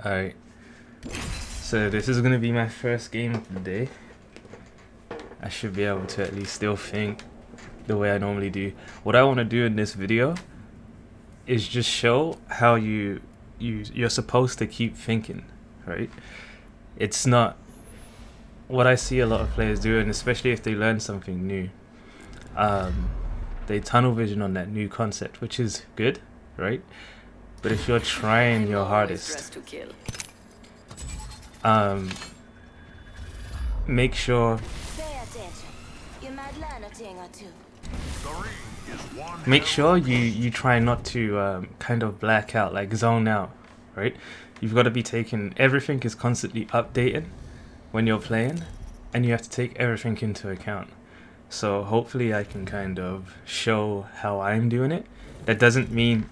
Alright, so this is gonna be my first game of the day. I should be able to at least still think the way I normally do. What I want to do in this video is just show how you're supposed to keep thinking, right? It's not what I see a lot of players do, and especially if they learn something new. They tunnel vision on that new concept, which is good, right? But if you're trying your hardest, make sure you try not to kind of black out, like zone out, right? You've got to be taking, everything is constantly updating when you're playing, and you have to take everything into account. So hopefully I can kind of show how I'm doing it. That doesn't mean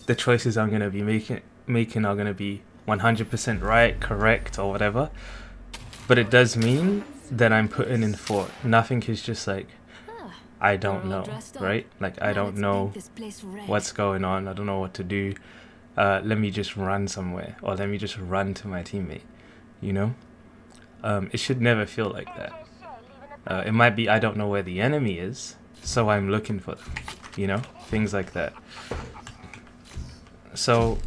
the choices I'm going to be making are going to be 100% right, correct, or whatever. But it does mean that I'm putting in thought. Nothing is just like, I don't know, right? Like, I don't know what's going on. I don't know what to do. Let me just run somewhere, or let me just run to my teammate, you know? It should never feel like that. It might be I don't know where the enemy is, so I'm looking for them, you know? Things like that. So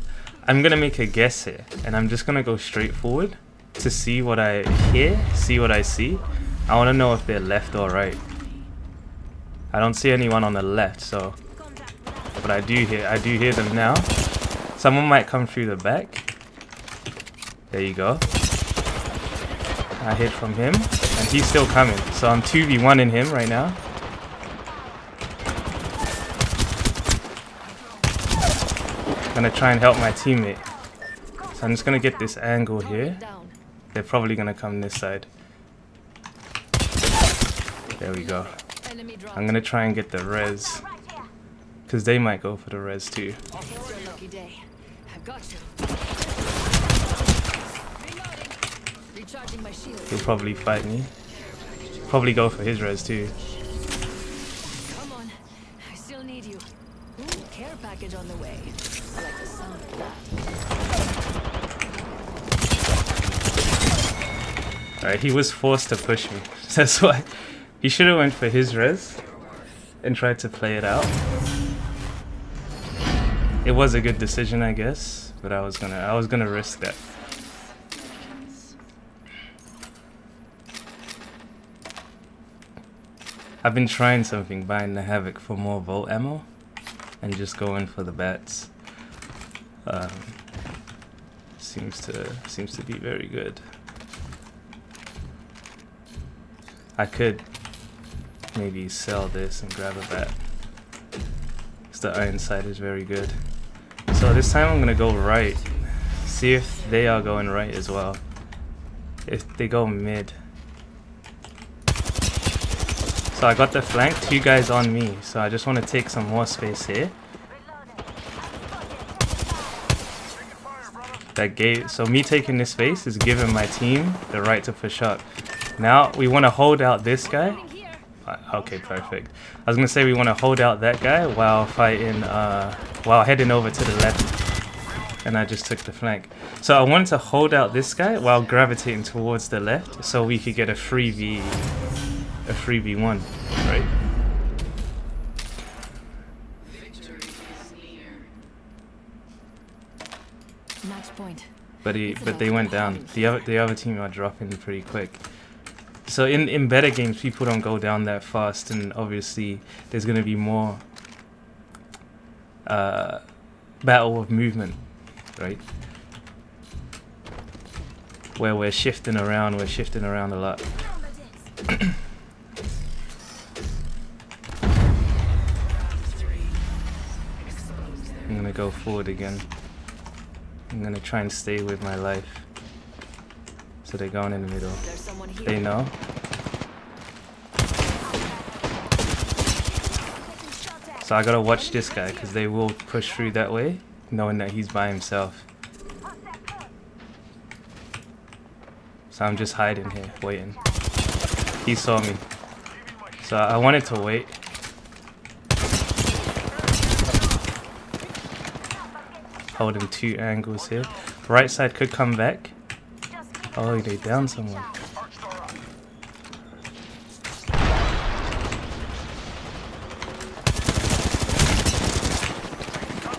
I'm gonna make a guess here, and I'm just gonna go straight forward to see what I hear, see what I see. I want to know if they're left or right. I don't see anyone on the left, so, but I do hear them now. Someone might come through the back. There you go. I hit from him, and he's still coming. So I'm 2v1 in him right now. I'm gonna try and help my teammate. So I'm just gonna get this angle here. They're probably gonna come this side. There we go. I'm gonna try and get the res, because they might go for the res too. He'll probably fight me. Probably go for his res too. Come on, I still need you. Care package on the way. I like the sound of that. Alright, he was forced to push me. That's why he should have went for his res and tried to play it out. It was a good decision, I guess, but I was gonna risk that. I've been trying something, buying the Havoc for more volt ammo and just going for the bats. Seems to be very good. I could maybe sell this and grab a bat, because the iron sight is very good. So this time I'm gonna go right, see if they are going right as well. If they go mid. So I got the flank, 2 guys on me, so I just want to take some more space here. So me taking this space is giving my team the right to push up. Now we want to hold out this guy. Okay, perfect. I was gonna say we want to hold out that guy while fighting, while heading over to the left, and I just took the flank. So I wanted to hold out this guy while gravitating towards the left, so we could get a 3v1, right? Match point. But they went down. The other team are dropping pretty quick. So in better games, people don't go down that fast, and obviously there's gonna be more battle of movement, right? Where we're shifting around a lot. I'm gonna go forward again. I'm gonna try and stay with my life. So they're going in the middle. They know. So I gotta watch this guy, because they will push through that way, knowing that he's by himself. So I'm just hiding here, waiting. He saw me. So I wanted to wait. Holding 2 angles here. Right side could come back. Oh, they down someone.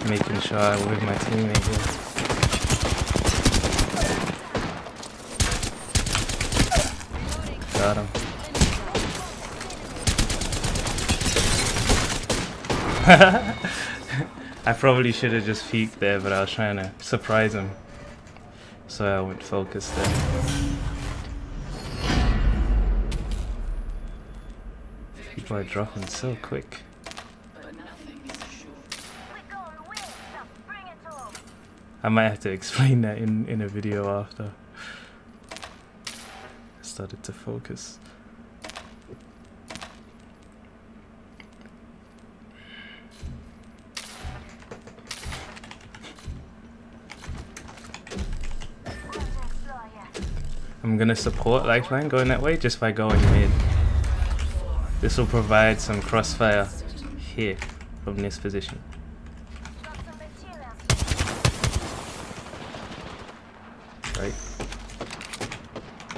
Making sure I'm with my teammate here. Got him. I probably should have just peeked there, but I was trying to surprise him, so I went focus there. People are dropping so quick. I might have to explain that in a video after I started to focus. I'm gonna support Lifeline going that way just by going mid. This will provide some crossfire here from this position. Right.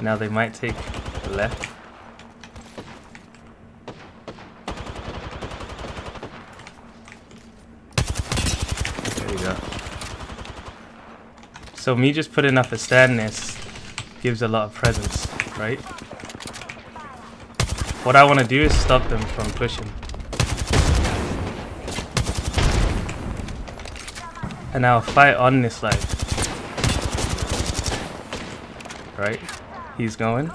Now they might take left. There you go. So me just putting up a stand nest gives a lot of presence, right? What I want to do is stop them from pushing. And I'll fight on this life. Right? He's going.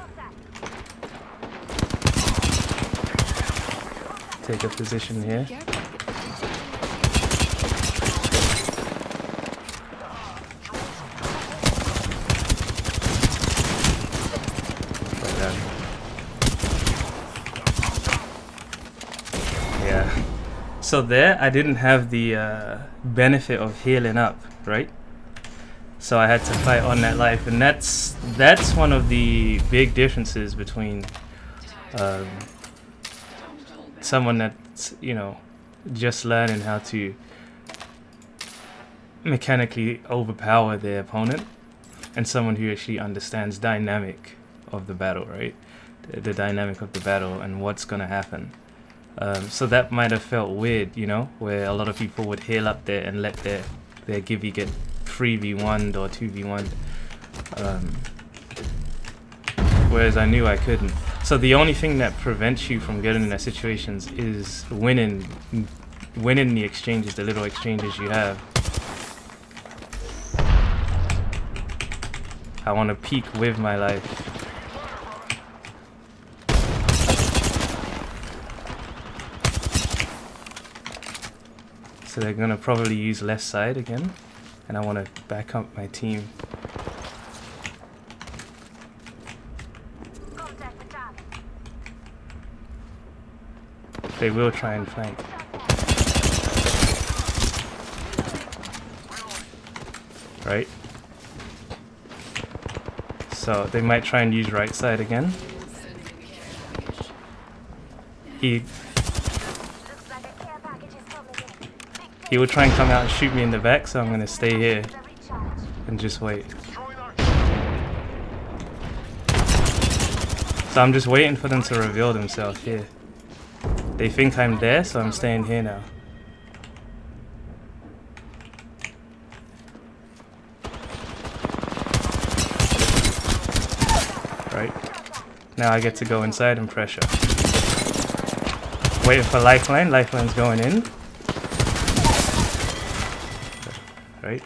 Take a position here. Yeah. So there, I didn't have the benefit of healing up, right? So I had to fight on that life, and that's one of the big differences between someone that's, you know, just learning how to mechanically overpower their opponent, and someone who actually understands dynamic of the battle, right? The dynamic of the battle and what's gonna happen. So that might have felt weird, you know, where a lot of people would heal up there and let their Gibby get 3v1'd or 2v1'd, whereas I knew I couldn't. So the only thing that prevents you from getting in those situations is winning the exchanges, the little exchanges you have. I want to peek with my life. So they're gonna probably use left side again, and I want to back up my team. They will try and flank. Right? So they might try and use right side again. He will try and come out and shoot me in the back, so I'm going to stay here and just wait. So I'm just waiting for them to reveal themselves here. They think I'm there, so I'm staying here now. Right. Now I get to go inside and pressure. Waiting for Lifeline. Lifeline's going in. Right.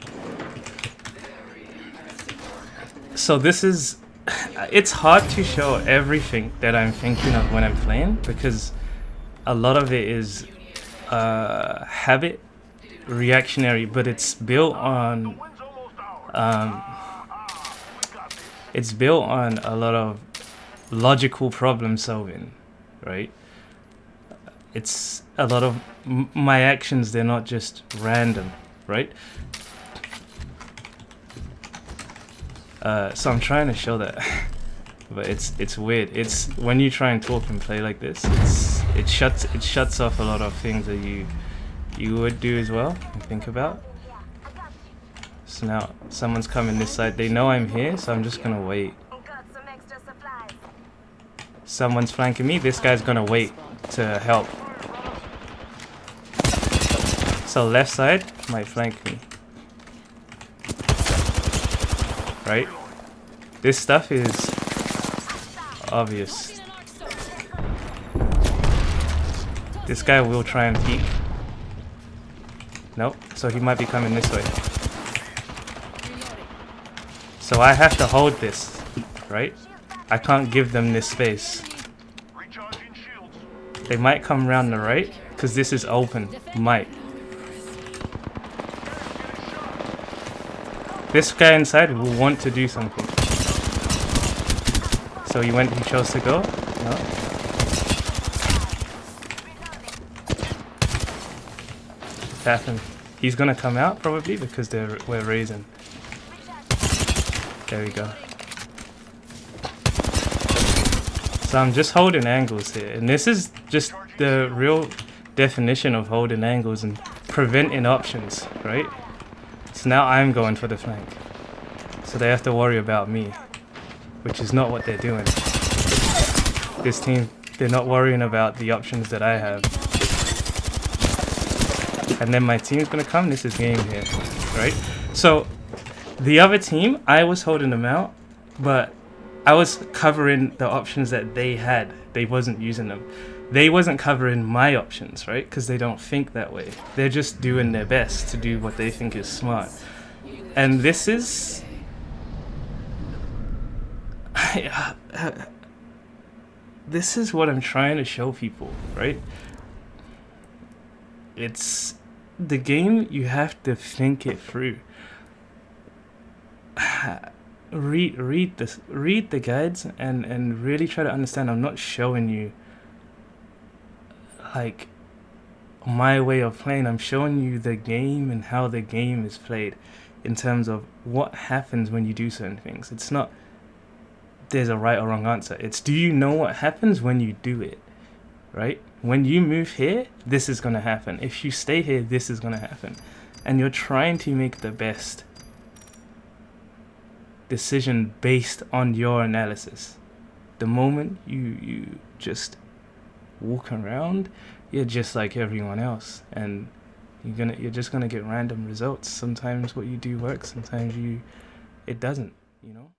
So this is, it's hard to show everything that I'm thinking of when I'm playing, because a lot of it is habit, reactionary, but it's built on a lot of logical problem solving, right? It's a lot of my actions, they're not just random, right? So I'm trying to show that, but it's weird. It's when you try and talk and play like this, it shuts off a lot of things that you would do as well and think about. So now someone's coming this side. They know I'm here, so I'm just gonna wait. Got some extra supplies. Someone's flanking me. This guy's gonna wait to help. So left side might flank me. Right? This stuff is obvious. This guy will try and peek. Nope. So he might be coming this way. So I have to hold this, right? I can't give them this space. They might come around the right, because this is open. Might. This guy inside will want to do something. So he chose to go. No. Happened. He's gonna come out probably because we're raising. There we go. So I'm just holding angles here, and this is just the real definition of holding angles and preventing options, right? So now I'm going for the flank, so they have to worry about me, which is not what they're doing. This team, they're not worrying about the options that I have. And then my team's gonna come. This is game here, right? So the other team, I was holding them out, but I was covering the options that they had. They wasn't using them. They wasn't covering my options, right? Because they don't think that way. They're just doing their best to do what they think is smart. And this is... this is what I'm trying to show people, right? It's the game, you have to think it through. Read the guides and really try to understand. I'm not showing you like my way of playing. I'm showing you the game and how the game is played in terms of what happens when you do certain things. It's not there's a right or wrong answer. It's do you know what happens when you do it, right? When you move here, this is gonna happen. If you stay here, this is gonna happen. And you're trying to make the best decision based on your analysis. The moment you just walk around, you're just like everyone else, and you're just gonna get random results. Sometimes what you do works, sometimes it doesn't, you know.